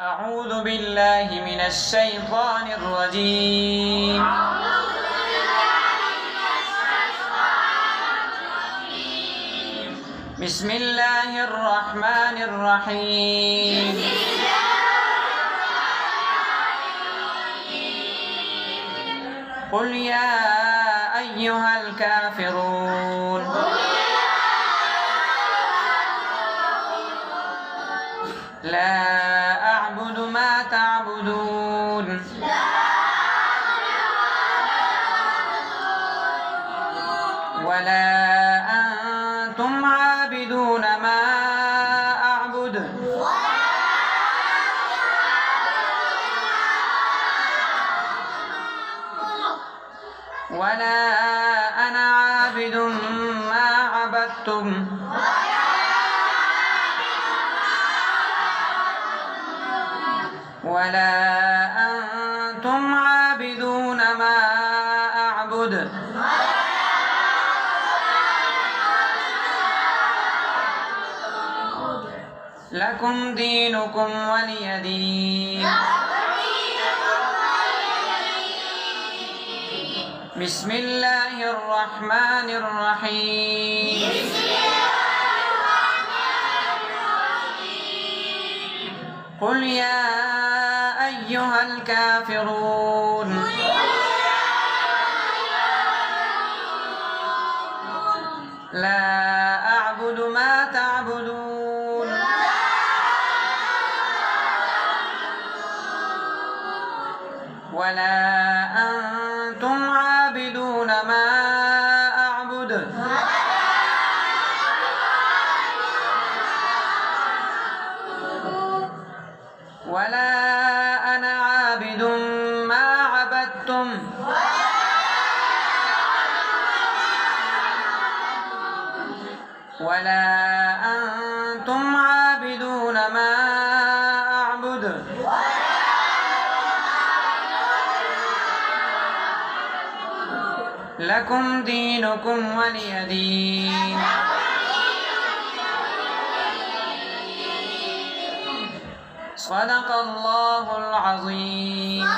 أعوذ بالله من الشيطان الرجيم. بسم الله الرحمن الرحيم. قل يا أيها الكافرون لا أعبد ما تعبدون ولا أنتم عابدون ما أعبد ولا أنا عابد ما عبدتم ولا أنتم عابدون ما أعبد لكم دينكم ولي دين. بسم الله الرحمن الرحيم. قل يا أيها الكافرون لا أعبد ما تعبدون ولا أنتم عابدون ما أعبد ولا أنا عابد ما عبدتم ولا أنتم عابدون ما أعبد لكم دينكم ولي دين. صدق الله العظيم.